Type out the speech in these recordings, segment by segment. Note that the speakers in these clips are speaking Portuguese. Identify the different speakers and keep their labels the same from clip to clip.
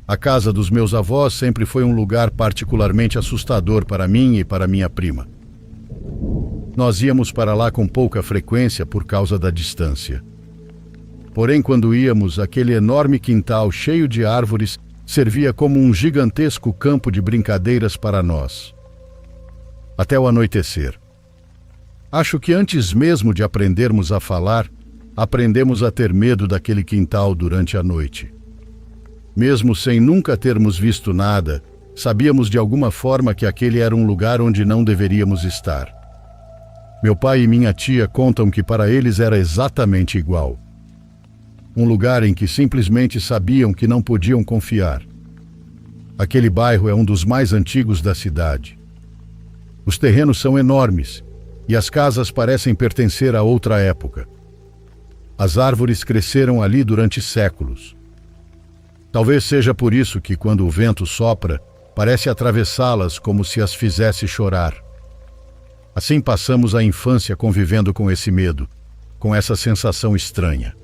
Speaker 1: A casa dos meus avós sempre foi um lugar particularmente assustador para mim e para minha prima. Nós íamos para lá com pouca frequência por causa da distância. Porém, quando íamos, aquele enorme quintal cheio de árvores servia como um gigantesco campo de brincadeiras para nós. Até o anoitecer. Acho que antes mesmo de aprendermos a falar, aprendemos a ter medo daquele quintal durante a noite. Mesmo sem nunca termos visto nada, sabíamos de alguma forma que aquele era um lugar onde não deveríamos estar. Meu pai e minha tia contam que para eles era exatamente igual. Um lugar em que simplesmente sabiam que não podiam confiar. Aquele bairro é um dos mais antigos da cidade. Os terrenos são enormes e as casas parecem pertencer a outra época. As árvores cresceram ali durante séculos. Talvez seja por isso que, quando o vento sopra, parece atravessá-las como se as fizesse chorar. Assim passamos a infância convivendo com esse medo, com essa sensação estranha.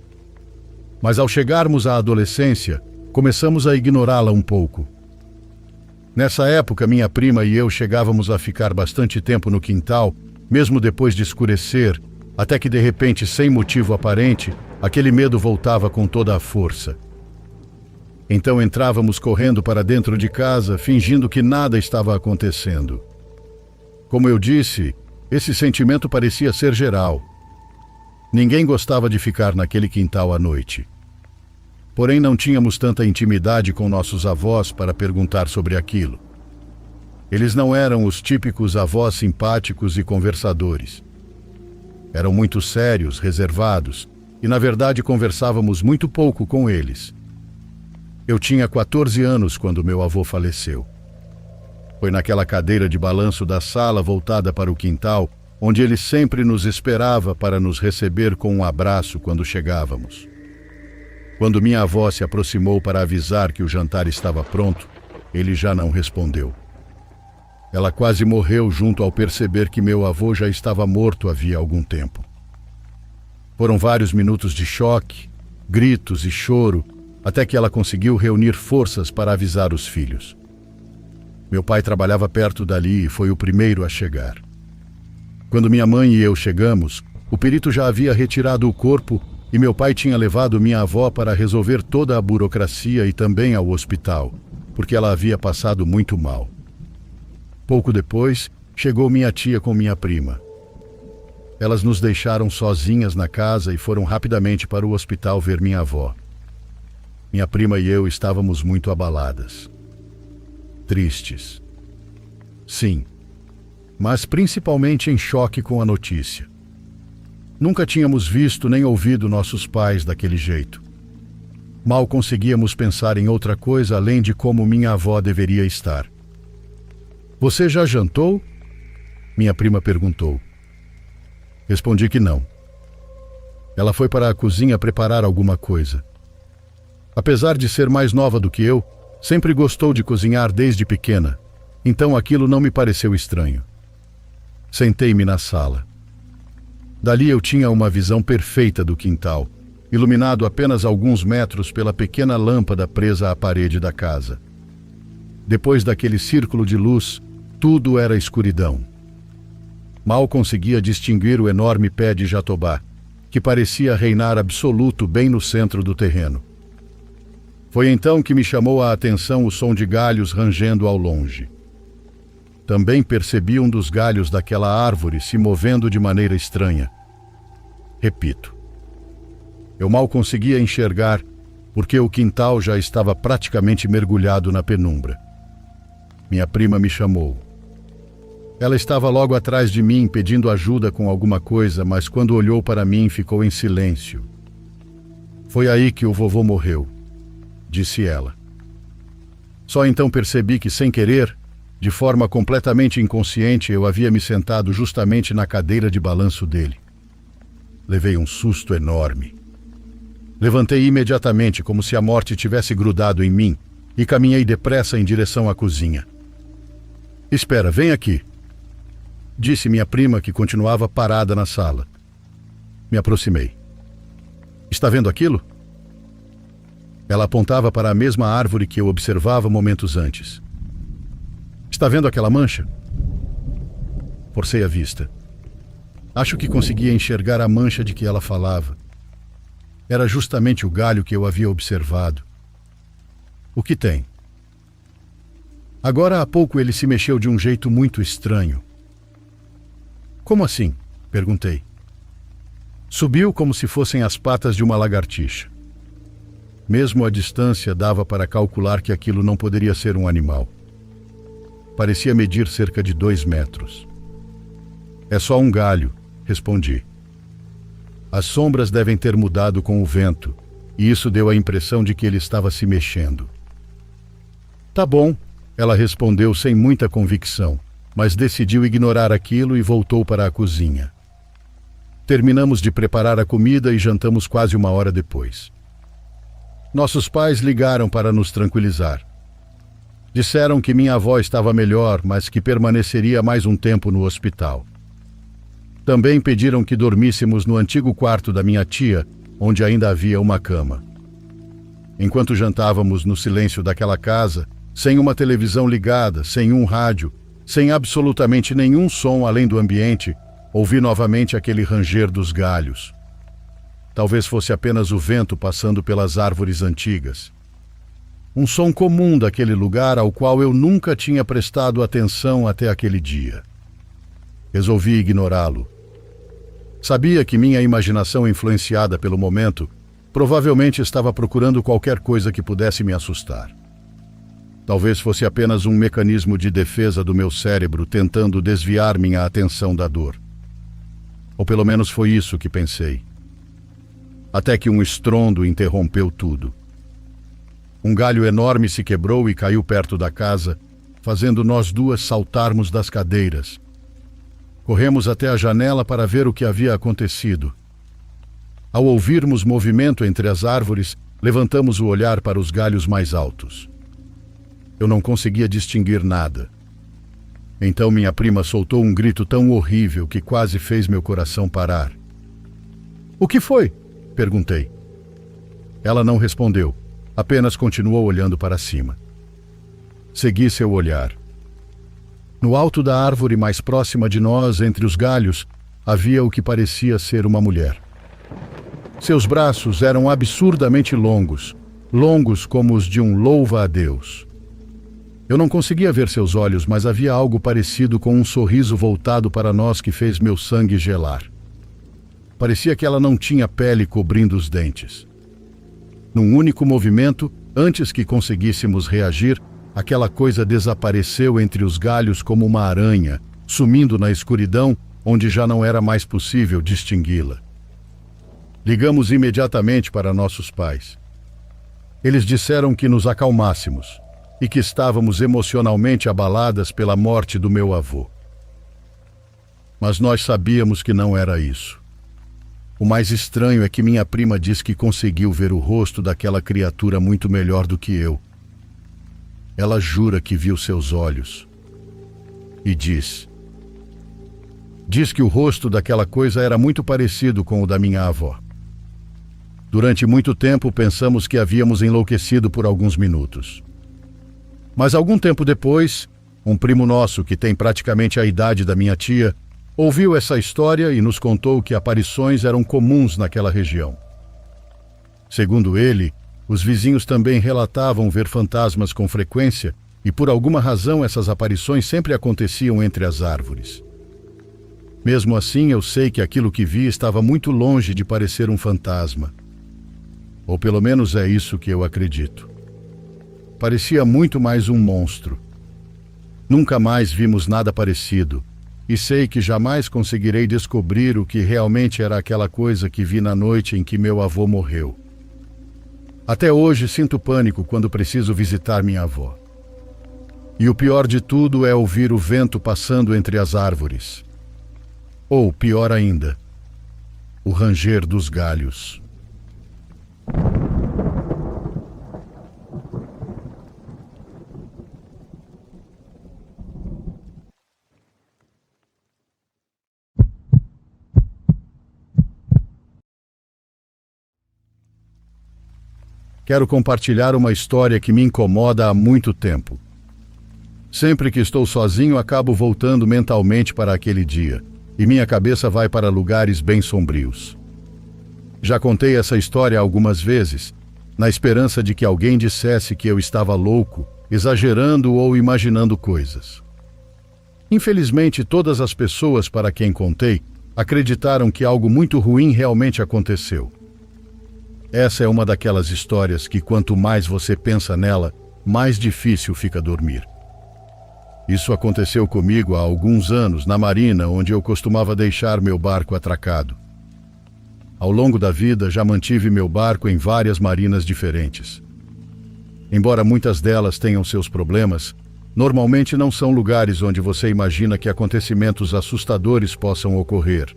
Speaker 1: Mas ao chegarmos à adolescência, começamos a ignorá-la um pouco. Nessa época, minha prima e eu chegávamos a ficar bastante tempo no quintal, mesmo depois de escurecer, até que de repente, sem motivo aparente, aquele medo voltava com toda a força. Então entrávamos correndo para dentro de casa, fingindo que nada estava acontecendo. Como eu disse, esse sentimento parecia ser geral. Ninguém gostava de ficar naquele quintal à noite. Porém, não tínhamos tanta intimidade com nossos avós para perguntar sobre aquilo. Eles não eram os típicos avós simpáticos e conversadores. Eram muito sérios, reservados, e na verdade conversávamos muito pouco com eles. Eu tinha 14 anos quando meu avô faleceu. Foi naquela cadeira de balanço da sala voltada para o quintal, onde ele sempre nos esperava para nos receber com um abraço quando chegávamos. Quando minha avó se aproximou para avisar que o jantar estava pronto, ele já não respondeu. Ela quase morreu junto ao perceber que meu avô já estava morto havia algum tempo. Foram vários minutos de choque, gritos e choro, até que ela conseguiu reunir forças para avisar os filhos. Meu pai trabalhava perto dali e foi o primeiro a chegar. Quando minha mãe e eu chegamos, o perito já havia retirado o corpo e meu pai tinha levado minha avó para resolver toda a burocracia e também ao hospital, porque ela havia passado muito mal. Pouco depois, chegou minha tia com minha prima. Elas nos deixaram sozinhas na casa e foram rapidamente para o hospital ver minha avó. Minha prima e eu estávamos muito abaladas. Tristes. Sim, mas principalmente em choque com a notícia. Nunca tínhamos visto nem ouvido nossos pais daquele jeito. Mal conseguíamos pensar em outra coisa além de como minha avó deveria estar. "Você já jantou?" minha prima perguntou. Respondi que não. Ela foi para a cozinha preparar alguma coisa. Apesar de ser mais nova do que eu, sempre gostou de cozinhar desde pequena, então aquilo não me pareceu estranho. Sentei-me na sala. Dali eu tinha uma visão perfeita do quintal, iluminado apenas alguns metros pela pequena lâmpada presa à parede da casa. Depois daquele círculo de luz, tudo era escuridão. Mal conseguia distinguir o enorme pé de jatobá, que parecia reinar absoluto bem no centro do terreno. Foi então que me chamou a atenção o som de galhos rangendo ao longe. Também percebi um dos galhos daquela árvore se movendo de maneira estranha. Repito, eu mal conseguia enxergar porque o quintal já estava praticamente mergulhado na penumbra. Minha prima me chamou. Ela estava logo atrás de mim pedindo ajuda com alguma coisa, mas quando olhou para mim ficou em silêncio. "Foi aí que o vovô morreu", disse ela. Só então percebi que, sem querer, de forma completamente inconsciente, eu havia me sentado justamente na cadeira de balanço dele. Levei um susto enorme. Levantei imediatamente, como se a morte tivesse grudado em mim, e caminhei depressa em direção à cozinha. "Espera, vem aqui", disse minha prima, que continuava parada na sala. Me aproximei. "Está vendo aquilo?" Ela apontava para a mesma árvore que eu observava momentos antes. Está vendo aquela mancha? Forcei a vista. Acho que conseguia enxergar a mancha de que ela falava. Era justamente o galho que eu havia observado. O que tem? Agora há pouco ele se mexeu de um jeito muito estranho. Como assim? Perguntei. Subiu como se fossem as patas de uma lagartixa. Mesmo à distância dava para calcular que aquilo não poderia ser um animal. Parecia medir cerca de 2 metros. É só um galho, respondi. As sombras devem ter mudado com o vento, e isso deu a impressão de que ele estava se mexendo. Tá bom, ela respondeu sem muita convicção, mas decidiu ignorar aquilo e voltou para a cozinha. Terminamos de preparar a comida e jantamos quase 1 hora depois. Nossos pais ligaram para nos tranquilizar. Disseram que minha avó estava melhor, mas que permaneceria mais um tempo no hospital. Também pediram que dormíssemos no antigo quarto da minha tia, onde ainda havia uma cama. Enquanto jantávamos no silêncio daquela casa, sem uma televisão ligada, sem um rádio, sem absolutamente nenhum som além do ambiente, ouvi novamente aquele ranger dos galhos. Talvez fosse apenas o vento passando pelas árvores antigas. Um som comum daquele lugar ao qual eu nunca tinha prestado atenção até aquele dia. Resolvi ignorá-lo. Sabia que minha imaginação, influenciada pelo momento, provavelmente estava procurando qualquer coisa que pudesse me assustar. Talvez fosse apenas um mecanismo de defesa do meu cérebro tentando desviar minha atenção da dor. Ou pelo menos foi isso que pensei. Até que um estrondo interrompeu tudo. Um galho enorme se quebrou e caiu perto da casa, fazendo nós duas saltarmos das cadeiras. Corremos até a janela para ver o que havia acontecido. Ao ouvirmos movimento entre as árvores, levantamos o olhar para os galhos mais altos. Eu não conseguia distinguir nada. Então minha prima soltou um grito tão horrível que quase fez meu coração parar. "O que foi?" perguntei. Ela não respondeu, apenas continuou olhando para cima. Segui seu olhar. No alto da árvore mais próxima de nós, entre os galhos, havia o que parecia ser uma mulher. Seus braços eram absurdamente longos, longos como os de um louva-a-Deus. Eu não conseguia ver seus olhos, mas havia algo parecido com um sorriso voltado para nós que fez meu sangue gelar. Parecia que ela não tinha pele cobrindo os dentes. Num único movimento, antes que conseguíssemos reagir, aquela coisa desapareceu entre os galhos como uma aranha, sumindo na escuridão, onde já não era mais possível distingui-la. Ligamos imediatamente para nossos pais. Eles disseram que nos acalmássemos e que estávamos emocionalmente abaladas pela morte do meu avô. Mas nós sabíamos que não era isso. O mais estranho é que minha prima diz que conseguiu ver o rosto daquela criatura muito melhor do que eu. Ela jura que viu seus olhos. E diz que o rosto daquela coisa era muito parecido com o da minha avó. Durante muito tempo pensamos que havíamos enlouquecido por alguns minutos. Mas algum tempo depois, um primo nosso, que tem praticamente a idade da minha tia, ouviu essa história e nos contou que aparições eram comuns naquela região. Segundo ele, os vizinhos também relatavam ver fantasmas com frequência e por alguma razão essas aparições sempre aconteciam entre as árvores. Mesmo assim, eu sei que aquilo que vi estava muito longe de parecer um fantasma. Ou pelo menos é isso que eu acredito. Parecia muito mais um monstro. Nunca mais vimos nada parecido, e sei que jamais conseguirei descobrir o que realmente era aquela coisa que vi na noite em que meu avô morreu. Até hoje sinto pânico quando preciso visitar minha avó. E o pior de tudo é ouvir o vento passando entre as árvores. Ou, pior ainda, o ranger dos galhos. quero compartilhar uma história que me incomoda há muito tempo. Sempre que estou sozinho, acabo voltando mentalmente para aquele dia, e minha cabeça vai para lugares bem sombrios. Já contei essa história algumas vezes, na esperança de que alguém dissesse que eu estava louco, exagerando ou imaginando coisas. Infelizmente, todas as pessoas para quem contei acreditaram que algo muito ruim realmente aconteceu. Essa é uma daquelas histórias que, quanto mais você pensa nela, mais difícil fica dormir. Isso aconteceu comigo há alguns anos, na marina, onde eu costumava deixar meu barco atracado. Ao longo da vida, já mantive meu barco em várias marinas diferentes. Embora muitas delas tenham seus problemas, normalmente não são lugares onde você imagina que acontecimentos assustadores possam ocorrer.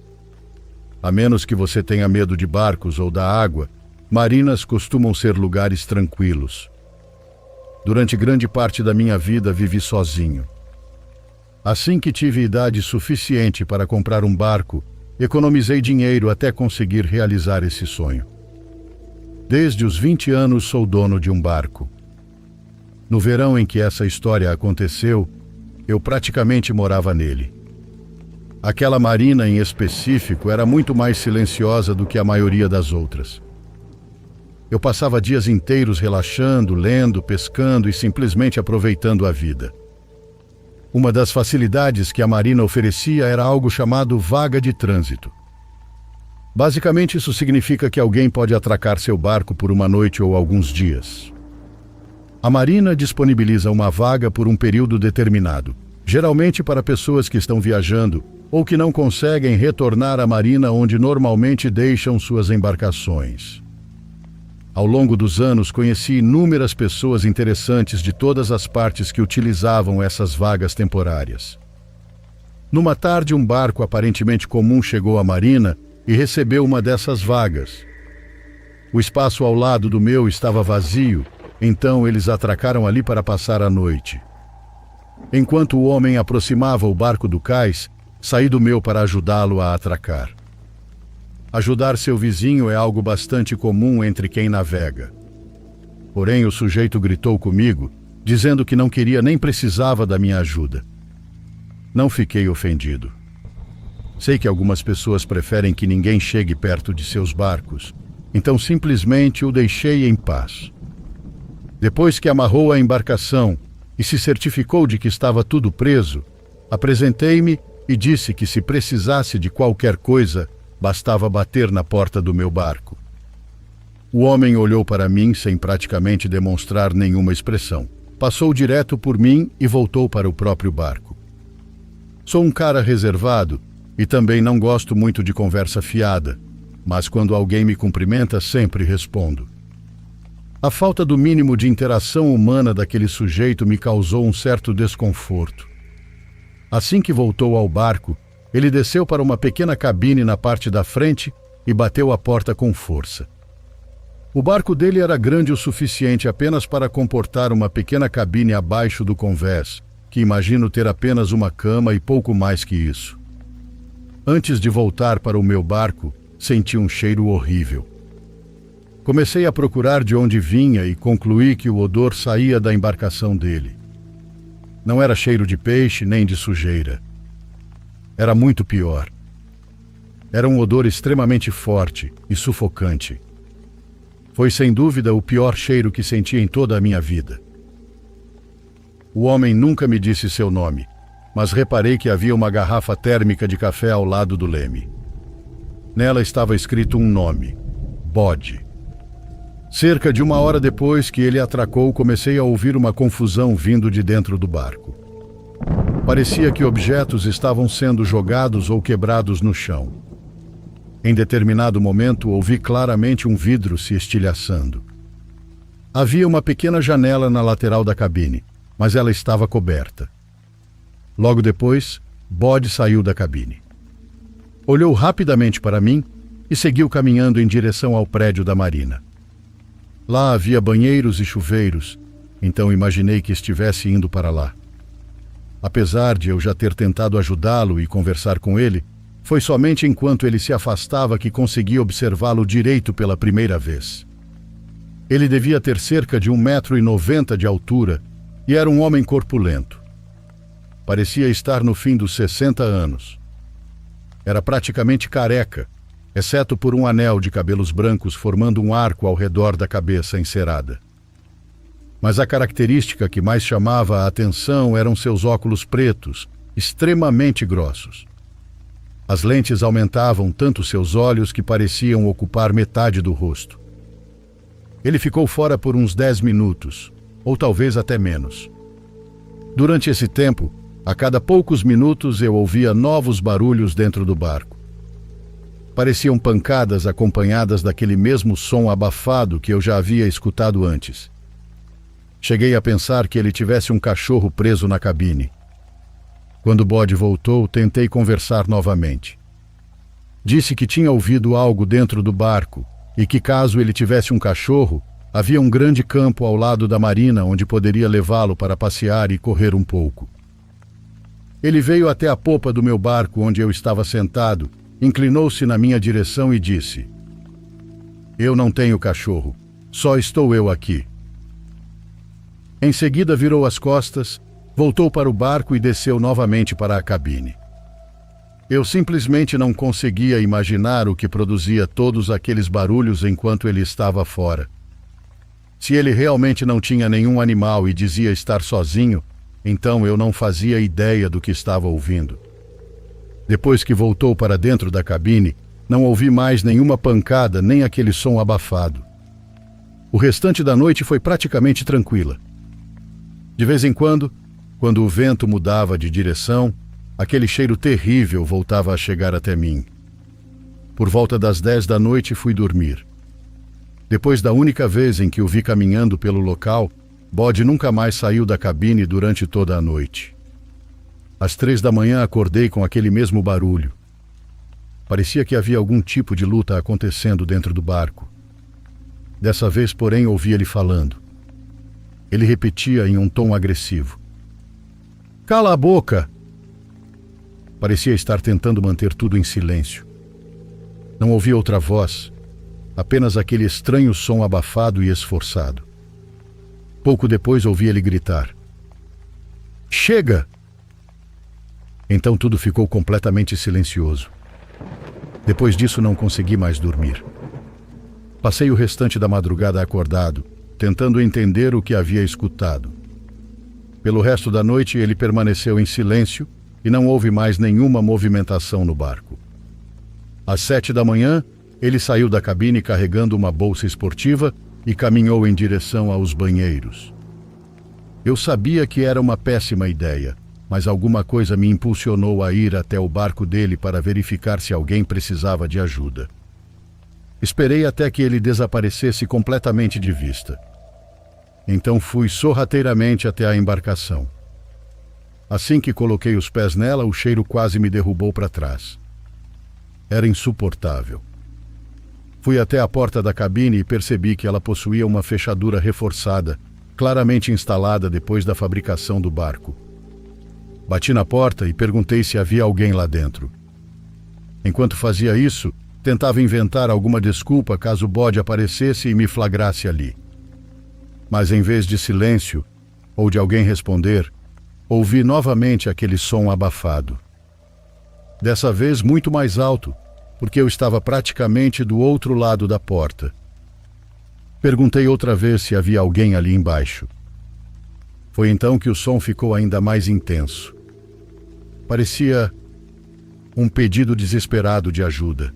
Speaker 1: A menos que você tenha medo de barcos ou da água, marinas costumam ser lugares tranquilos. Durante grande parte da minha vida, vivi sozinho. Assim que tive idade suficiente para comprar um barco, economizei dinheiro até conseguir realizar esse sonho. Desde os 20 anos sou dono de um barco. No verão em que essa história aconteceu, eu praticamente morava nele. Aquela marina em específico era muito mais silenciosa do que a maioria das outras. Eu passava dias inteiros relaxando, lendo, pescando e simplesmente aproveitando a vida. Uma das facilidades que a marina oferecia era algo chamado vaga de trânsito. Basicamente, isso significa que alguém pode atracar seu barco por uma noite ou alguns dias. A marina disponibiliza uma vaga por um período determinado, geralmente para pessoas que estão viajando ou que não conseguem retornar à marina onde normalmente deixam suas embarcações. Ao longo dos anos, conheci inúmeras pessoas interessantes de todas as partes que utilizavam essas vagas temporárias. Numa tarde, um barco aparentemente comum chegou à marina e recebeu uma dessas vagas. O espaço ao lado do meu estava vazio, então eles atracaram ali para passar a noite. Enquanto o homem aproximava o barco do cais, saí do meu para ajudá-lo a atracar. Ajudar seu vizinho é algo bastante comum entre quem navega. Porém, o sujeito gritou comigo, dizendo que não queria nem precisava da minha ajuda. Não fiquei ofendido. Sei que algumas pessoas preferem que ninguém chegue perto de seus barcos, então simplesmente o deixei em paz. Depois que amarrou a embarcação e se certificou de que estava tudo preso, apresentei-me e disse que se precisasse de qualquer coisa, bastava bater na porta do meu barco. O homem olhou para mim sem praticamente demonstrar nenhuma expressão. Passou direto por mim e voltou para o próprio barco. Sou um cara reservado e também não gosto muito de conversa fiada, mas quando alguém me cumprimenta, sempre respondo. A falta do mínimo de interação humana daquele sujeito me causou um certo desconforto. Assim que voltou ao barco, ele desceu para uma pequena cabine na parte da frente e bateu a porta com força. O barco dele era grande o suficiente apenas para comportar uma pequena cabine abaixo do convés, que imagino ter apenas uma cama e pouco mais que isso. Antes de voltar para o meu barco, senti um cheiro horrível. Comecei a procurar de onde vinha e concluí que o odor saía da embarcação dele. Não era cheiro de peixe nem de sujeira. Era muito pior. Era um odor extremamente forte e sufocante. Foi sem dúvida o pior cheiro que senti em toda a minha vida. O homem nunca me disse seu nome, mas reparei que havia uma garrafa térmica de café ao lado do leme. Nela estava escrito um nome: Bode. Cerca de 1 hora depois que ele atracou, comecei a ouvir uma confusão vindo de dentro do barco. Parecia que objetos estavam sendo jogados ou quebrados no chão. Em determinado momento, ouvi claramente um vidro se estilhaçando. Havia uma pequena janela na lateral da cabine, mas ela estava coberta. Logo depois, Bode saiu da cabine. Olhou rapidamente para mim e seguiu caminhando em direção ao prédio da marina. Lá havia banheiros e chuveiros, então imaginei que estivesse indo para lá. Apesar de eu já ter tentado ajudá-lo e conversar com ele, foi somente enquanto ele se afastava que consegui observá-lo direito pela primeira vez. Ele devia ter cerca de 1,90 m de altura e era um homem corpulento. Parecia estar no fim dos 60 anos. Era praticamente careca, exceto por um anel de cabelos brancos formando um arco ao redor da cabeça encerada. Mas a característica que mais chamava a atenção eram seus óculos pretos, extremamente grossos. As lentes aumentavam tanto seus olhos que pareciam ocupar metade do rosto. Ele ficou fora por uns 10 minutos, ou talvez até menos. Durante esse tempo, a cada poucos minutos eu ouvia novos barulhos dentro do barco. Pareciam pancadas acompanhadas daquele mesmo som abafado que eu já havia escutado antes. Cheguei a pensar que ele tivesse um cachorro preso na cabine. Quando Bode voltou, tentei conversar novamente. Disse que tinha ouvido algo dentro do barco e que, caso ele tivesse um cachorro, havia um grande campo ao lado da marina onde poderia levá-lo para passear e correr um pouco. Ele veio até a popa do meu barco onde eu estava sentado, inclinou-se na minha direção e disse: "Eu não tenho cachorro, só estou eu aqui." Em seguida virou as costas, voltou para o barco e desceu novamente para a cabine. Eu simplesmente não conseguia imaginar o que produzia todos aqueles barulhos enquanto ele estava fora. Se ele realmente não tinha nenhum animal e dizia estar sozinho, então eu não fazia ideia do que estava ouvindo. Depois que voltou para dentro da cabine, não ouvi mais nenhuma pancada nem aquele som abafado. O restante da noite foi praticamente tranquila. De vez em quando o vento mudava de direção, aquele cheiro terrível voltava a chegar até mim. Por volta das 10 da noite fui dormir. Depois da única vez em que o vi caminhando pelo local, Bode nunca mais saiu da cabine durante toda a noite. Às 3 da manhã acordei com aquele mesmo barulho. Parecia que havia algum tipo de luta acontecendo dentro do barco. Dessa vez, porém, ouvi ele falando. Ele repetia em um tom agressivo: "Cala a boca!" Parecia estar tentando manter tudo em silêncio. Não ouvi outra voz, apenas aquele estranho som abafado e esforçado. Pouco depois ouvi ele gritar: "Chega!" Então tudo ficou completamente silencioso. Depois disso não consegui mais dormir. Passei o restante da madrugada acordado, tentando entender o que havia escutado. Pelo resto da noite ele permaneceu em silêncio e não houve mais nenhuma movimentação no barco. Às 7 da manhã, ele saiu da cabine carregando uma bolsa esportiva e caminhou em direção aos banheiros. Eu sabia que era uma péssima ideia, mas alguma coisa me impulsionou a ir até o barco dele para verificar se alguém precisava de ajuda. Esperei até que ele desaparecesse completamente de vista. Então fui sorrateiramente até a embarcação. Assim que coloquei os pés nela, o cheiro quase me derrubou para trás. Era insuportável. Fui até a porta da cabine e percebi que ela possuía uma fechadura reforçada, claramente instalada depois da fabricação do barco. Bati na porta e perguntei se havia alguém lá dentro. Enquanto fazia isso, tentava inventar alguma desculpa caso Bode aparecesse e me flagrasse ali. Mas em vez de silêncio, ou de alguém responder, ouvi novamente aquele som abafado. Dessa vez muito mais alto, porque eu estava praticamente do outro lado da porta. Perguntei outra vez se havia alguém ali embaixo. Foi então que o som ficou ainda mais intenso. Parecia um pedido desesperado de ajuda.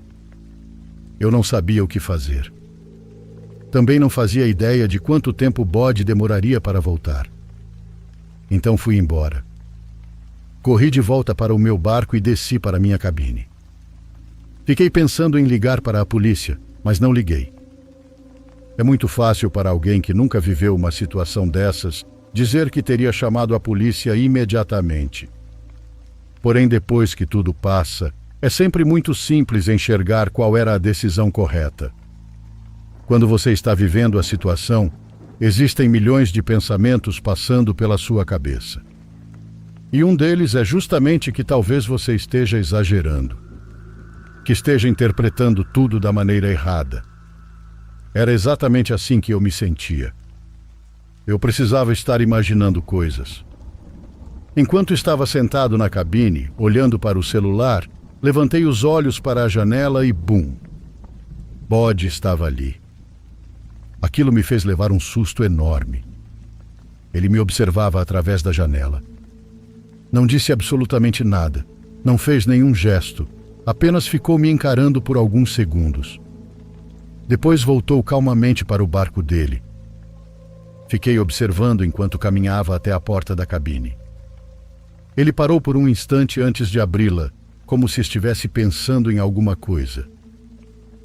Speaker 1: Eu não sabia o que fazer. Também não fazia ideia de quanto tempo Bode demoraria para voltar. Então fui embora. Corri de volta para o meu barco e desci para minha cabine. Fiquei pensando em ligar para a polícia, mas não liguei. É muito fácil para alguém que nunca viveu uma situação dessas dizer que teria chamado a polícia imediatamente. Porém, depois que tudo passa, é sempre muito simples enxergar qual era a decisão correta. Quando você está vivendo a situação, existem milhões de pensamentos passando pela sua cabeça. E um deles é justamente que talvez você esteja exagerando, que esteja interpretando tudo da maneira errada. Era exatamente assim que eu me sentia. Eu precisava estar imaginando coisas. Enquanto estava sentado na cabine, olhando para o celular, levantei os olhos para a janela e bum! Bode estava ali. Aquilo me fez levar um susto enorme. Ele me observava através da janela. Não disse absolutamente nada, não fez nenhum gesto, apenas ficou me encarando por alguns segundos. Depois voltou calmamente para o barco dele. Fiquei observando enquanto caminhava até a porta da cabine. Ele parou por um instante antes de abri-la, como se estivesse pensando em alguma coisa.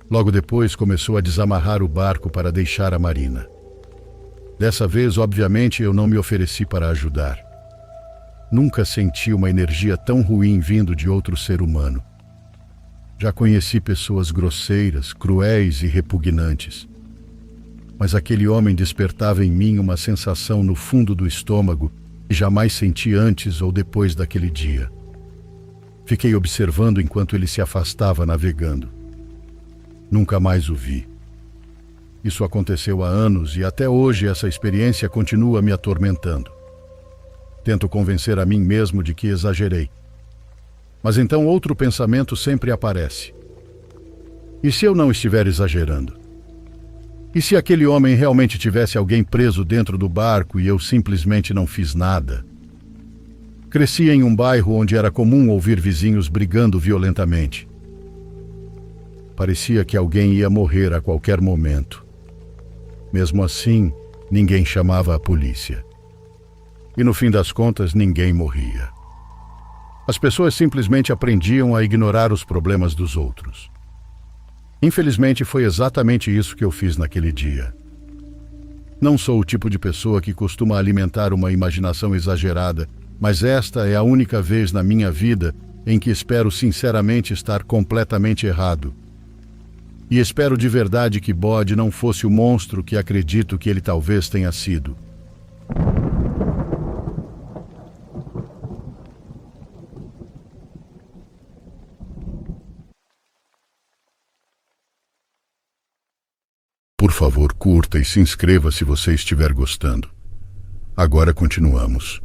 Speaker 1: Logo depois começou a desamarrar o barco para deixar a marina. Dessa vez, obviamente, eu não me ofereci para ajudar. Nunca senti uma energia tão ruim vindo de outro ser humano. Já conheci pessoas grosseiras, cruéis e repugnantes. Mas aquele homem despertava em mim uma sensação no fundo do estômago que jamais senti antes ou depois daquele dia. Fiquei observando enquanto ele se afastava navegando. Nunca mais o vi. Isso aconteceu há anos e até hoje essa experiência continua me atormentando. Tento convencer a mim mesmo de que exagerei. Mas então outro pensamento sempre aparece. E se eu não estiver exagerando? E se aquele homem realmente tivesse alguém preso dentro do barco e eu simplesmente não fiz nada? Cresci em um bairro onde era comum ouvir vizinhos brigando violentamente. Parecia que alguém ia morrer a qualquer momento. Mesmo assim, ninguém chamava a polícia. E no fim das contas, ninguém morria. As pessoas simplesmente aprendiam a ignorar os problemas dos outros. Infelizmente, foi exatamente isso que eu fiz naquele dia. Não sou o tipo de pessoa que costuma alimentar uma imaginação exagerada, mas esta é a única vez na minha vida em que espero sinceramente estar completamente errado. E espero de verdade que Bode não fosse o monstro que acredito que ele talvez tenha sido. Por favor, curta e se inscreva se você estiver gostando. Agora continuamos.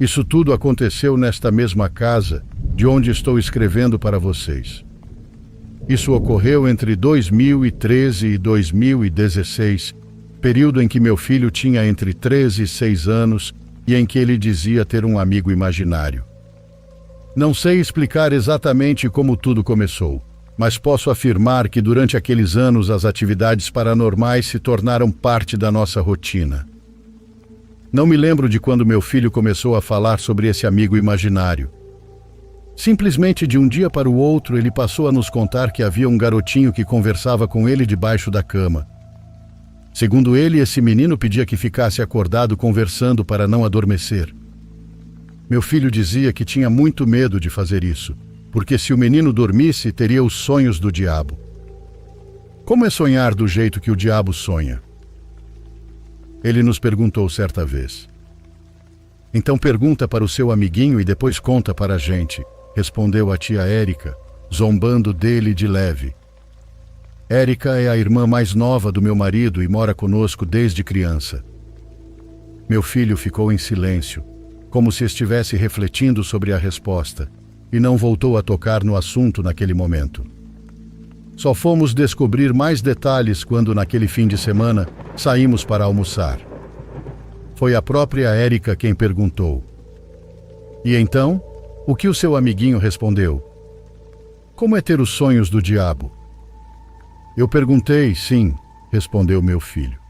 Speaker 1: Isso tudo aconteceu nesta mesma casa de onde estou escrevendo para vocês. Isso ocorreu entre 2013 e 2016, período em que meu filho tinha entre 13 e 6 anos e em que ele dizia ter um amigo imaginário. Não sei explicar exatamente como tudo começou, mas posso afirmar que durante aqueles anos as atividades paranormais se tornaram parte da nossa rotina. Não me lembro de quando meu filho começou a falar sobre esse amigo imaginário. Simplesmente de um dia para o outro ele passou a nos contar que havia um garotinho que conversava com ele debaixo da cama. Segundo ele, esse menino pedia que ficasse acordado conversando para não adormecer. Meu filho dizia que tinha muito medo de fazer isso, porque se o menino dormisse, teria os sonhos do diabo. Como é sonhar do jeito que o diabo sonha? Ele nos perguntou certa vez. Então pergunta para o seu amiguinho e depois conta para a gente, respondeu a tia Érica, zombando dele de leve. Érica é a irmã mais nova do meu marido e mora conosco desde criança. Meu filho ficou em silêncio, como se estivesse refletindo sobre a resposta, e não voltou a tocar no assunto naquele momento. Só fomos descobrir mais detalhes quando, naquele fim de semana, saímos para almoçar. Foi a própria Érica quem perguntou. E então, o que o seu amiguinho respondeu? Como é ter os sonhos do diabo? Eu perguntei, sim, respondeu meu filho.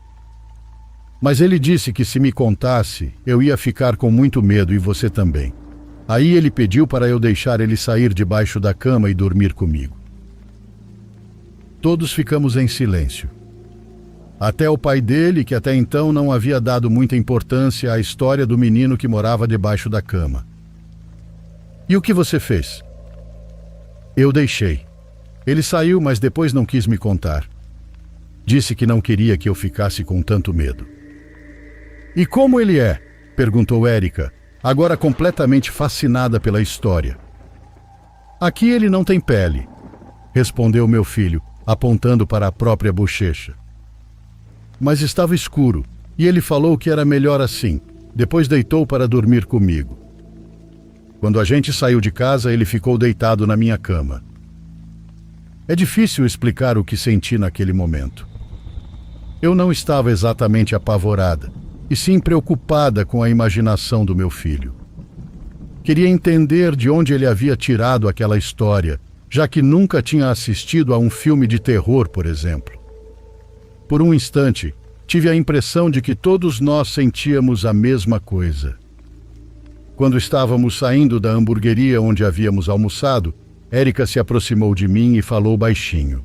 Speaker 1: Mas ele disse que se me contasse, eu ia ficar com muito medo e você também. Aí ele pediu para eu deixar ele sair debaixo da cama e dormir comigo. Todos ficamos em silêncio. Até o pai dele, que até então não havia dado muita importância à história do menino que morava debaixo da cama. E o que você fez? Eu deixei. Ele saiu, mas depois não quis me contar. Disse que não queria que eu ficasse com tanto medo. E como ele é? Perguntou Érica, agora completamente fascinada pela história. Aqui ele não tem pele, respondeu meu filho, apontando para a própria bochecha. Mas estava escuro, e ele falou que era melhor assim. Depois deitou para dormir comigo. Quando a gente saiu de casa, ele ficou deitado na minha cama. É difícil explicar o que senti naquele momento. Eu não estava exatamente apavorada, e sim preocupada com a imaginação do meu filho. Queria entender de onde ele havia tirado aquela história, já que nunca tinha assistido a um filme de terror, por exemplo. Por um instante, tive a impressão de que todos nós sentíamos a mesma coisa. Quando estávamos saindo da hamburgueria onde havíamos almoçado, Érica se aproximou de mim e falou baixinho.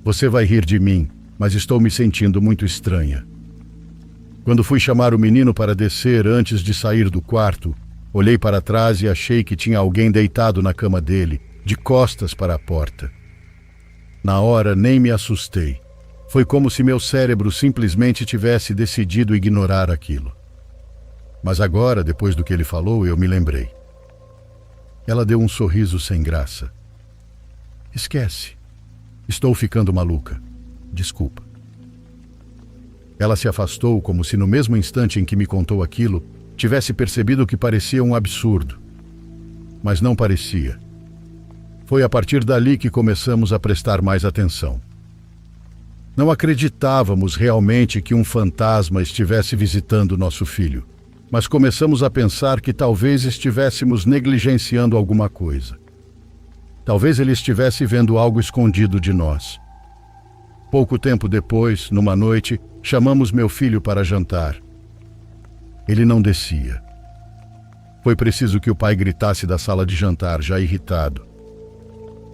Speaker 1: Você vai rir de mim, mas estou me sentindo muito estranha. Quando fui chamar o menino para descer antes de sair do quarto, olhei para trás e achei que tinha alguém deitado na cama dele, de costas para a porta. Na hora, nem me assustei. Foi como se meu cérebro simplesmente tivesse decidido ignorar aquilo. Mas agora, depois do que ele falou, eu me lembrei. Ela deu um sorriso sem graça. Esquece. Estou ficando maluca. Desculpa. Ela se afastou como se no mesmo instante em que me contou aquilo, tivesse percebido que parecia um absurdo. Mas não parecia. Foi a partir dali que começamos a prestar mais atenção. Não acreditávamos realmente que um fantasma estivesse visitando nosso filho, mas começamos a pensar que talvez estivéssemos negligenciando alguma coisa. Talvez ele estivesse vendo algo escondido de nós. Pouco tempo depois, numa noite, chamamos meu filho para jantar. Ele não descia. Foi preciso que o pai gritasse da sala de jantar, já irritado.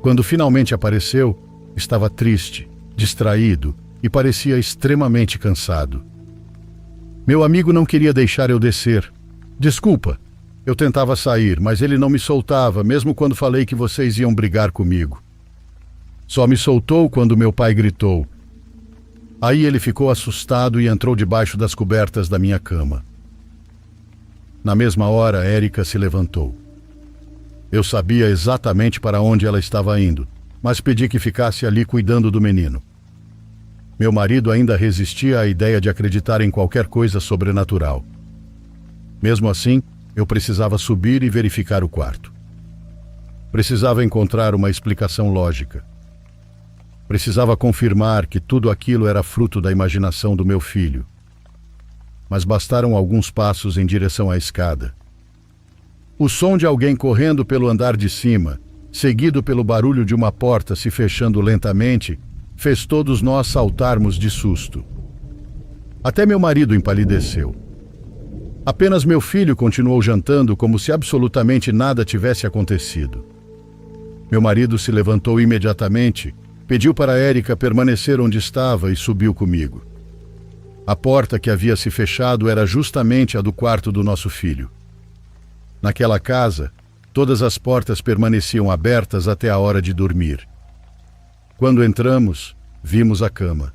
Speaker 1: Quando finalmente apareceu, estava triste, distraído e parecia extremamente cansado. Meu amigo não queria deixar eu descer. Desculpa, eu tentava sair, mas ele não me soltava, mesmo quando falei que vocês iam brigar comigo. Só me soltou quando meu pai gritou. Aí ele ficou assustado e entrou debaixo das cobertas da minha cama. Na mesma hora, Érica se levantou. Eu sabia exatamente para onde ela estava indo, mas pedi que ficasse ali cuidando do menino. Meu marido ainda resistia à ideia de acreditar em qualquer coisa sobrenatural. Mesmo assim, eu precisava subir e verificar o quarto. Precisava encontrar uma explicação lógica. Precisava confirmar que tudo aquilo era fruto da imaginação do meu filho. Mas bastaram alguns passos em direção à escada. O som de alguém correndo pelo andar de cima, seguido pelo barulho de uma porta se fechando lentamente, fez todos nós saltarmos de susto. Até meu marido empalideceu. Apenas meu filho continuou jantando como se absolutamente nada tivesse acontecido. Meu marido se levantou imediatamente, pediu para Érica permanecer onde estava e subiu comigo. A porta que havia se fechado era justamente a do quarto do nosso filho. Naquela casa, todas as portas permaneciam abertas até a hora de dormir. Quando entramos, vimos a cama.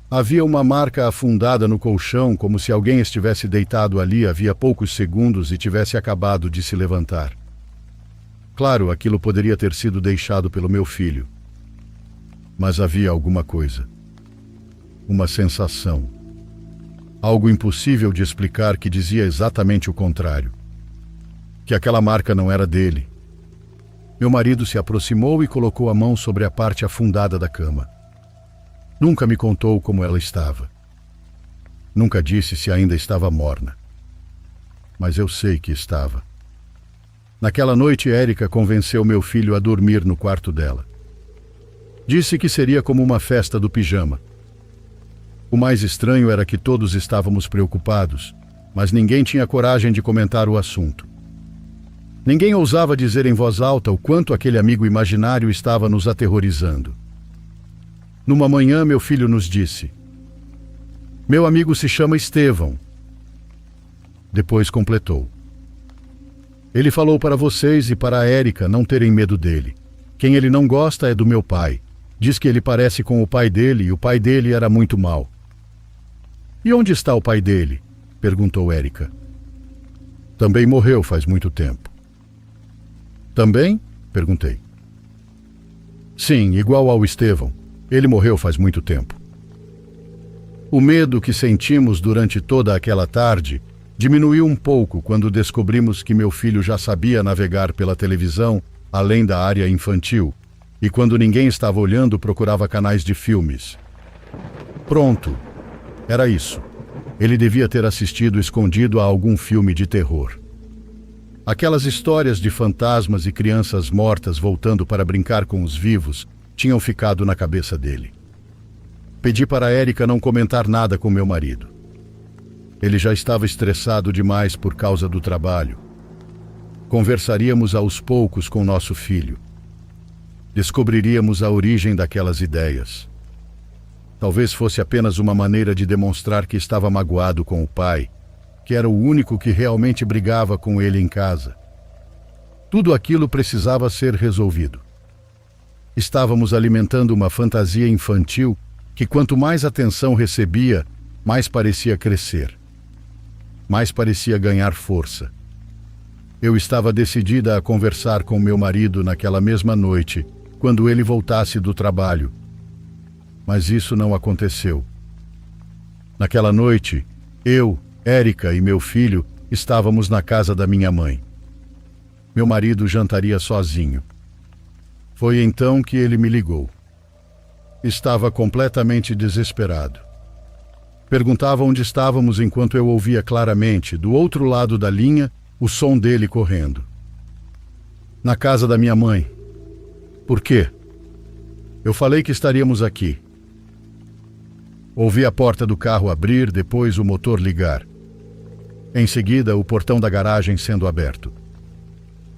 Speaker 1: Havia uma marca afundada no colchão, como se alguém estivesse deitado ali havia poucos segundos e tivesse acabado de se levantar. Claro, aquilo poderia ter sido deixado pelo meu filho. Mas havia alguma coisa. Uma sensação. Algo impossível de explicar que dizia exatamente o contrário. Que aquela marca não era dele. Meu marido se aproximou e colocou a mão sobre a parte afundada da cama. Nunca me contou como ela estava. Nunca disse se ainda estava morna. Mas eu sei que estava. Naquela noite, Érica convenceu meu filho a dormir no quarto dela. Disse que seria como uma festa do pijama. O mais estranho era que todos estávamos preocupados, mas ninguém tinha coragem de comentar o assunto. Ninguém ousava dizer em voz alta o quanto aquele amigo imaginário estava nos aterrorizando. Numa manhã, meu filho nos disse: "Meu amigo se chama Estevão." Depois completou: "Ele falou para vocês e para a Érica não terem medo dele. Quem ele não gosta é do meu pai. Diz que ele parece com o pai dele e o pai dele era muito mau." "E onde está o pai dele?" perguntou Érica. "Também morreu faz muito tempo." Também? Perguntei. Sim, igual ao Estevão. Ele morreu faz muito tempo. O medo que sentimos durante toda aquela tarde diminuiu um pouco quando descobrimos que meu filho já sabia navegar pela televisão além da área infantil e quando ninguém estava olhando procurava canais de filmes. Pronto, era isso. Ele devia ter assistido escondido a algum filme de terror. Aquelas histórias de fantasmas e crianças mortas voltando para brincar com os vivos tinham ficado na cabeça dele. Pedi para a Érica não comentar nada com meu marido. Ele já estava estressado demais por causa do trabalho. Conversaríamos aos poucos com nosso filho. Descobriríamos a origem daquelas ideias. Talvez fosse apenas uma maneira de demonstrar que estava magoado com o pai, que era o único que realmente brigava com ele em casa. Tudo aquilo precisava ser resolvido. Estávamos alimentando uma fantasia infantil que, quanto mais atenção recebia, mais parecia crescer. Mais parecia ganhar força. Eu estava decidida a conversar com meu marido naquela mesma noite, quando ele voltasse do trabalho. Mas isso não aconteceu. Naquela noite, eu, Érica e meu filho estávamos na casa da minha mãe. Meu marido jantaria sozinho. Foi então que ele me ligou. Estava completamente desesperado. Perguntava onde estávamos enquanto eu ouvia claramente, do outro lado da linha, o som dele correndo. Na casa da minha mãe. Por quê? Eu falei que estaríamos aqui. Ouvi a porta do carro abrir, depois o motor ligar. Em seguida, o portão da garagem sendo aberto.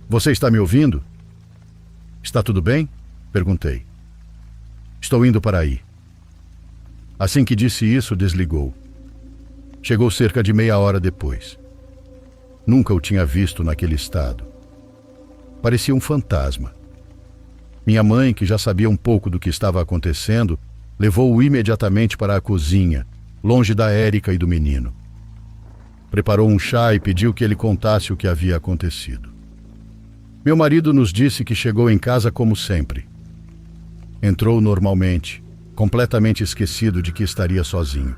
Speaker 1: Você está me ouvindo? Está tudo bem? Perguntei. Estou indo para aí. Assim que disse isso, desligou. Chegou cerca de meia hora depois. Nunca o tinha visto naquele estado. Parecia um fantasma. Minha mãe, que já sabia um pouco do que estava acontecendo, levou-o imediatamente para a cozinha, longe da Érica e do menino. Preparou um chá e pediu que ele contasse o que havia acontecido. Meu marido nos disse que chegou em casa como sempre. Entrou normalmente, completamente esquecido de que estaria sozinho.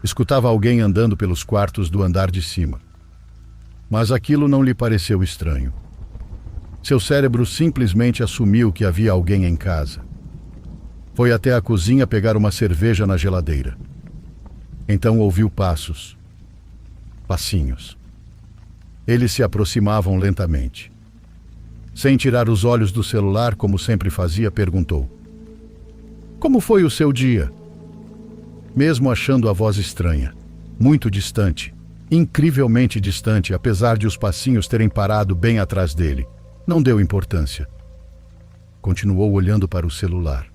Speaker 1: Escutava alguém andando pelos quartos do andar de cima. Mas aquilo não lhe pareceu estranho. Seu cérebro simplesmente assumiu que havia alguém em casa. Foi até a cozinha pegar uma cerveja na geladeira. Então ouviu passos. Passinhos. Eles se aproximavam lentamente. Sem tirar os olhos do celular, como sempre fazia, perguntou: Como foi o seu dia? Mesmo achando a voz estranha, muito distante, incrivelmente distante, apesar de os passinhos terem parado bem atrás dele, não deu importância. Continuou olhando para o celular.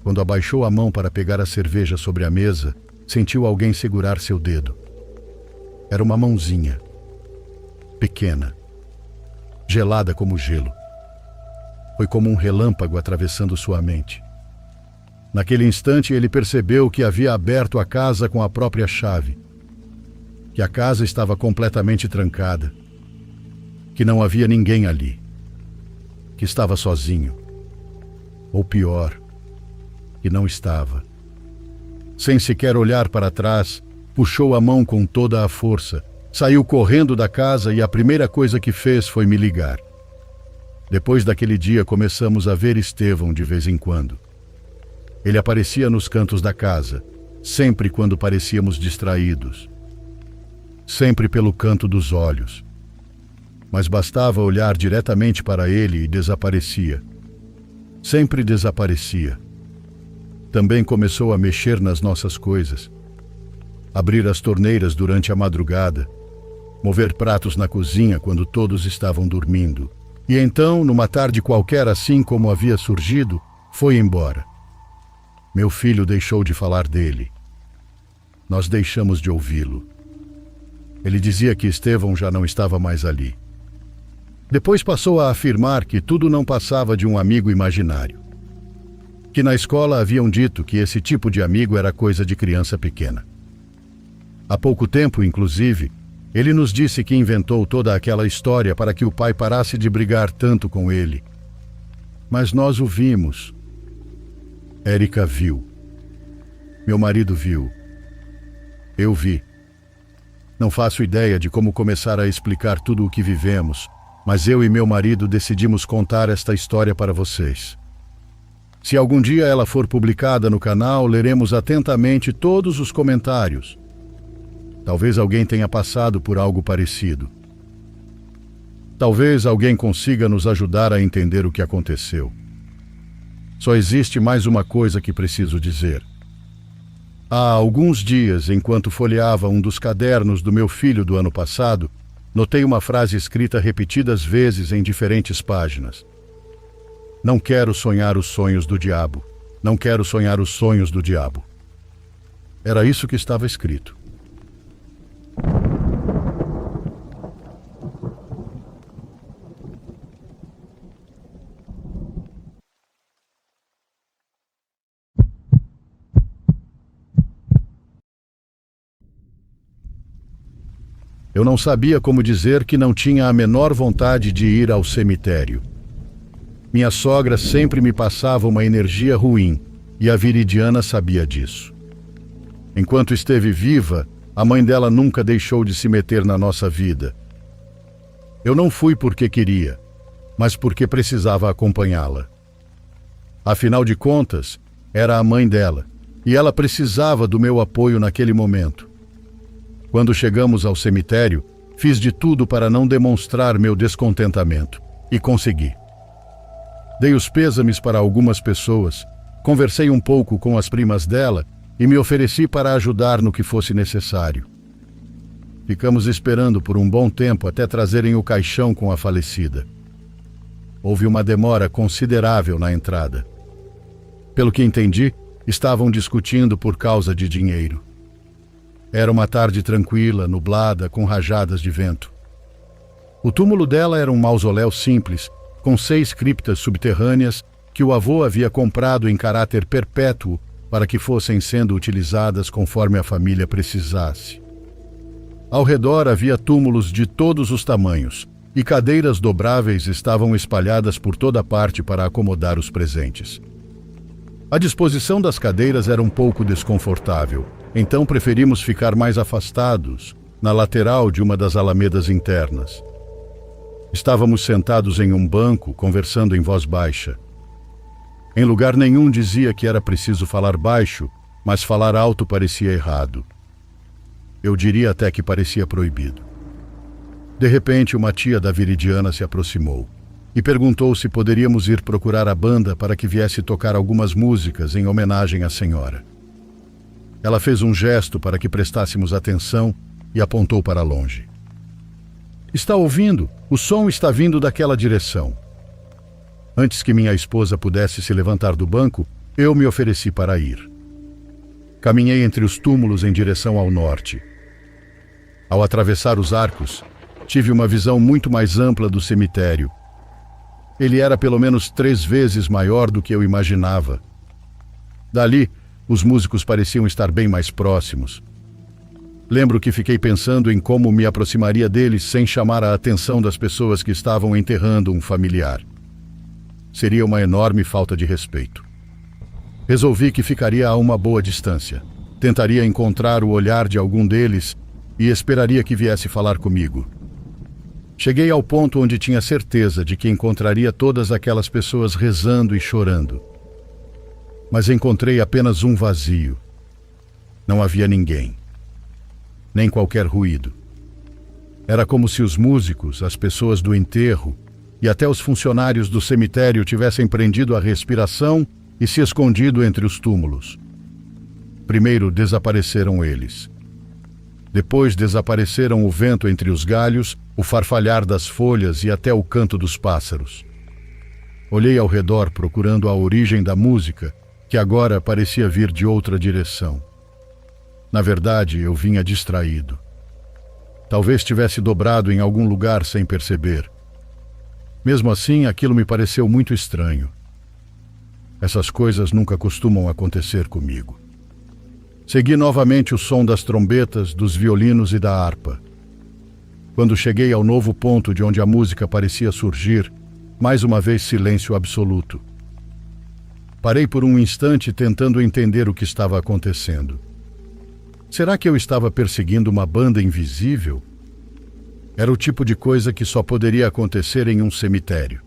Speaker 1: Quando abaixou a mão para pegar a cerveja sobre a mesa, sentiu alguém segurar seu dedo. Era uma mãozinha, pequena, gelada como gelo. Foi como um relâmpago atravessando sua mente. Naquele instante ele percebeu que havia aberto a casa com a própria chave, que a casa estava completamente trancada, que não havia ninguém ali, que estava sozinho, ou pior, que não estava. Sem sequer olhar para trás, puxou a mão com toda a força, saiu correndo da casa e a primeira coisa que fez foi me ligar. Depois daquele dia começamos a ver Estevão de vez em quando. Ele aparecia nos cantos da casa, sempre quando parecíamos distraídos. Sempre pelo canto dos olhos. Mas bastava olhar diretamente para ele e desaparecia. Sempre desaparecia. Também começou a mexer nas nossas coisas. Abrir as torneiras durante a madrugada. Mover pratos na cozinha quando todos estavam dormindo. E então, numa tarde qualquer, assim como havia surgido, foi embora. Meu filho deixou de falar dele. Nós deixamos de ouvi-lo. Ele dizia que Estevão já não estava mais ali. Depois passou a afirmar que tudo não passava de um amigo imaginário. Que na escola haviam dito que esse tipo de amigo era coisa de criança pequena. Há pouco tempo, inclusive, Ele nos disse que inventou toda aquela história para que o pai parasse de brigar tanto com ele. Mas nós o vimos. Érica viu. Meu marido viu. Eu vi. Não faço ideia de como começar a explicar tudo o que vivemos, mas eu e meu marido decidimos contar esta história para vocês. Se algum dia ela for publicada no canal, leremos atentamente todos os comentários. Talvez alguém tenha passado por algo parecido. Talvez alguém consiga nos ajudar a entender o que aconteceu. Só existe mais uma coisa que preciso dizer. Há alguns dias, enquanto folheava um dos cadernos do meu filho do ano passado, notei uma frase escrita repetidas vezes em diferentes páginas. Não quero sonhar os sonhos do diabo. Não quero sonhar os sonhos do diabo. Era isso que estava escrito. Eu não sabia como dizer que não tinha a menor vontade de ir ao cemitério. Minha sogra sempre me passava uma energia ruim, e a Viridiana sabia disso. Enquanto esteve viva, a mãe dela nunca deixou de se meter na nossa vida. Eu não fui porque queria, mas porque precisava acompanhá-la. Afinal de contas, era a mãe dela, e ela precisava do meu apoio naquele momento. Quando chegamos ao cemitério, fiz de tudo para não demonstrar meu descontentamento, e consegui. Dei os pêsames para algumas pessoas, conversei um pouco com as primas dela e me ofereci para ajudar no que fosse necessário. Ficamos esperando por um bom tempo até trazerem o caixão com a falecida. Houve uma demora considerável na entrada. Pelo que entendi, estavam discutindo por causa de dinheiro. Era uma tarde tranquila, nublada, com rajadas de vento. O túmulo dela era um mausoléu simples, com 6 criptas subterrâneas que o avô havia comprado em caráter perpétuo para que fossem sendo utilizadas conforme a família precisasse. Ao redor havia túmulos de todos os tamanhos, e cadeiras dobráveis estavam espalhadas por toda parte para acomodar os presentes. A disposição das cadeiras era um pouco desconfortável, então preferimos ficar mais afastados, na lateral de uma das alamedas internas. Estávamos sentados em um banco, conversando em voz baixa. Em lugar nenhum dizia que era preciso falar baixo, mas falar alto parecia errado. Eu diria até que parecia proibido. De repente, uma tia da Viridiana se aproximou e perguntou se poderíamos ir procurar a banda para que viesse tocar algumas músicas em homenagem à senhora. Ela fez um gesto para que prestássemos atenção e apontou para longe. Está ouvindo? O som está vindo daquela direção. Antes que minha esposa pudesse se levantar do banco, eu me ofereci para ir. Caminhei entre os túmulos em direção ao norte. Ao atravessar os arcos, tive uma visão muito mais ampla do cemitério. Ele era pelo menos 3 vezes maior do que eu imaginava. Dali, os músicos pareciam estar bem mais próximos. Lembro que fiquei pensando em como me aproximaria deles sem chamar a atenção das pessoas que estavam enterrando um familiar. Seria uma enorme falta de respeito. Resolvi que ficaria a uma boa distância. Tentaria encontrar o olhar de algum deles e esperaria que viesse falar comigo. Cheguei ao ponto onde tinha certeza de que encontraria todas aquelas pessoas rezando e chorando. Mas encontrei apenas um vazio. Não havia ninguém. Nem qualquer ruído. Era como se os músicos, as pessoas do enterro e até os funcionários do cemitério tivessem prendido a respiração e se escondido entre os túmulos. Primeiro desapareceram eles. Depois desapareceram o vento entre os galhos, o farfalhar das folhas e até o canto dos pássaros. Olhei ao redor procurando a origem da música, que agora parecia vir de outra direção. Na verdade, eu vinha distraído. Talvez tivesse dobrado em algum lugar sem perceber. Mesmo assim, aquilo me pareceu muito estranho. Essas coisas nunca costumam acontecer comigo. Segui novamente o som das trombetas, dos violinos e da harpa. Quando cheguei ao novo ponto de onde a música parecia surgir, mais uma vez silêncio absoluto. Parei por um instante tentando entender o que estava acontecendo. Será que eu estava perseguindo uma banda invisível? Era o tipo de coisa que só poderia acontecer em um cemitério.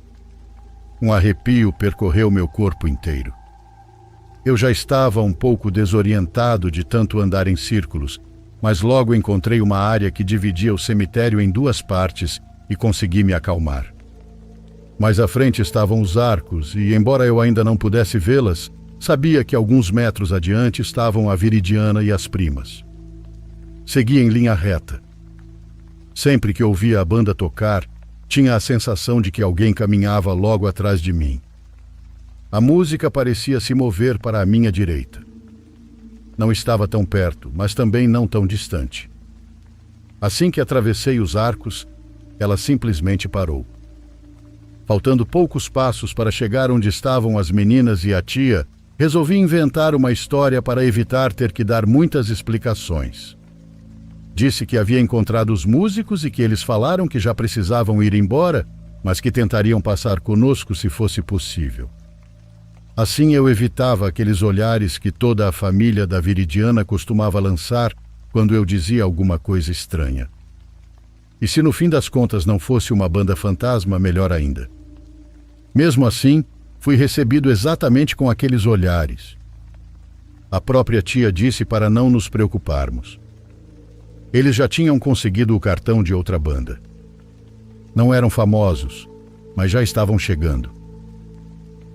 Speaker 1: Um arrepio percorreu meu corpo inteiro. Eu já estava um pouco desorientado de tanto andar em círculos, mas logo encontrei uma área que dividia o cemitério em duas partes e consegui me acalmar. Mais à frente estavam os arcos e, embora eu ainda não pudesse vê-las, sabia que alguns metros adiante estavam a Viridiana e as primas. Segui em linha reta. Sempre que ouvia a banda tocar, tinha a sensação de que alguém caminhava logo atrás de mim. A música parecia se mover para a minha direita. Não estava tão perto, mas também não tão distante. Assim que atravessei os arcos, ela simplesmente parou. Faltando poucos passos para chegar onde estavam as meninas e a tia, resolvi inventar uma história para evitar ter que dar muitas explicações. Disse que havia encontrado os músicos e que eles falaram que já precisavam ir embora, mas que tentariam passar conosco se fosse possível. Assim eu evitava aqueles olhares que toda a família da Viridiana costumava lançar quando eu dizia alguma coisa estranha. E se no fim das contas não fosse uma banda fantasma, melhor ainda. Mesmo assim, fui recebido exatamente com aqueles olhares. A própria tia disse para não nos preocuparmos. Eles já tinham conseguido o cartão de outra banda. Não eram famosos, mas já estavam chegando.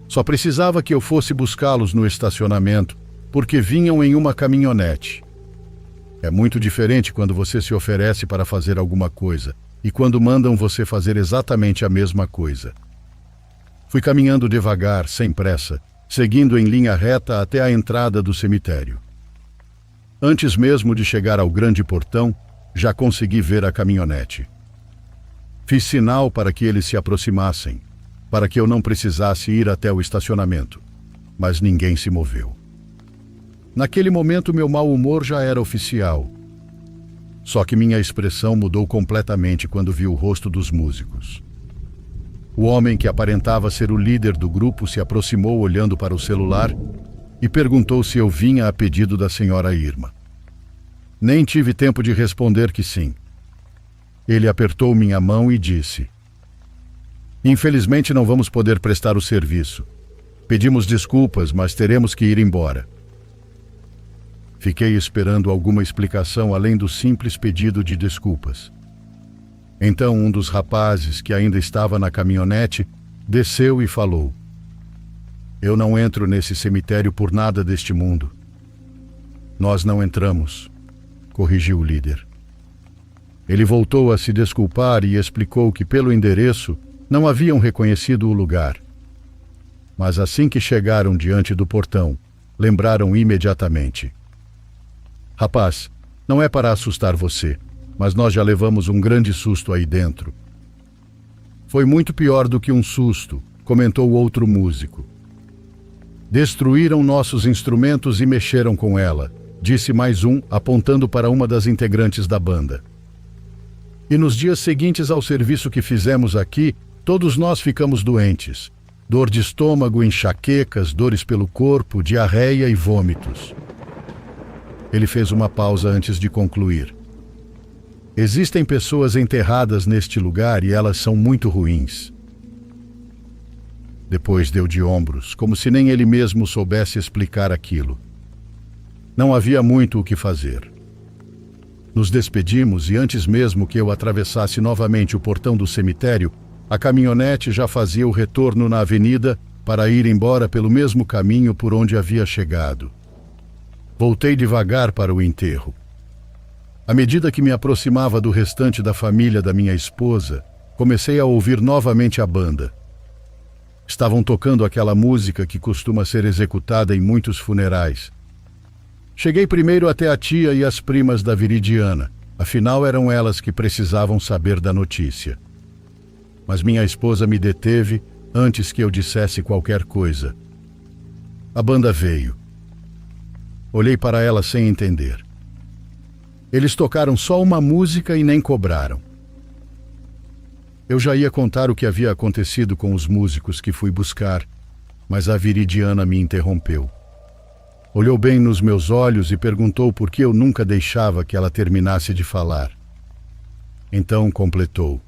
Speaker 1: Só precisava que eu fosse buscá-los no estacionamento, porque vinham em uma caminhonete. É muito diferente quando você se oferece para fazer alguma coisa e quando mandam você fazer exatamente a mesma coisa. Fui caminhando devagar, sem pressa, seguindo em linha reta até a entrada do cemitério. Antes mesmo de chegar ao grande portão, já consegui ver a caminhonete. Fiz sinal para que eles se aproximassem, para que eu não precisasse ir até o estacionamento, mas ninguém se moveu. Naquele momento, meu mau humor já era oficial. Só que minha expressão mudou completamente quando vi o rosto dos músicos. O homem que aparentava ser o líder do grupo se aproximou olhando para o celular e perguntou se eu vinha a pedido da senhora Irma. Nem tive tempo de responder que sim. Ele apertou minha mão e disse: "Infelizmente não vamos poder prestar o serviço. Pedimos desculpas, mas teremos que ir embora." Fiquei esperando alguma explicação além do simples pedido de desculpas. Então um dos rapazes, que ainda estava na caminhonete, desceu e falou: "Eu não entro nesse cemitério por nada deste mundo." "Nós não entramos", corrigiu o líder. Ele voltou a se desculpar e explicou que pelo endereço não haviam reconhecido o lugar. Mas assim que chegaram diante do portão, lembraram imediatamente: "Rapaz, não é para assustar você, mas nós já levamos um grande susto aí dentro." "Foi muito pior do que um susto", comentou outro músico. "Destruíram nossos instrumentos e mexeram com ela", disse mais um, apontando para uma das integrantes da banda. "E nos dias seguintes ao serviço que fizemos aqui, todos nós ficamos doentes. Dor de estômago, enxaquecas, dores pelo corpo, diarreia e vômitos." Ele fez uma pausa antes de concluir: "Existem pessoas enterradas neste lugar e elas são muito ruins." Depois deu de ombros, como se nem ele mesmo soubesse explicar aquilo. Não havia muito o que fazer. Nos despedimos e antes mesmo que eu atravessasse novamente o portão do cemitério, a caminhonete já fazia o retorno na avenida para ir embora pelo mesmo caminho por onde havia chegado. Voltei devagar para o enterro. À medida que me aproximava do restante da família da minha esposa, comecei a ouvir novamente a banda. Estavam tocando aquela música que costuma ser executada em muitos funerais. Cheguei primeiro até a tia e as primas da Viridiana, afinal eram elas que precisavam saber da notícia. Mas minha esposa me deteve antes que eu dissesse qualquer coisa. A banda veio. Olhei para ela sem entender. Eles tocaram só uma música e nem cobraram. Eu já ia contar o que havia acontecido com os músicos que fui buscar, mas a Viridiana me interrompeu. Olhou bem nos meus olhos e perguntou por que eu nunca deixava que ela terminasse de falar. Então completou.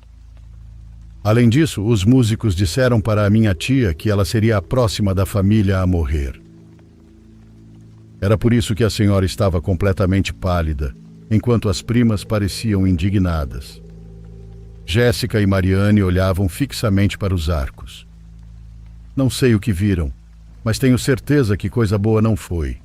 Speaker 1: Além disso, os músicos disseram para a minha tia que ela seria a próxima da família a morrer. Era por isso que a senhora estava completamente pálida, enquanto as primas pareciam indignadas. Jéssica e Mariane olhavam fixamente para os arcos. Não sei o que viram, mas tenho certeza que coisa boa não foi.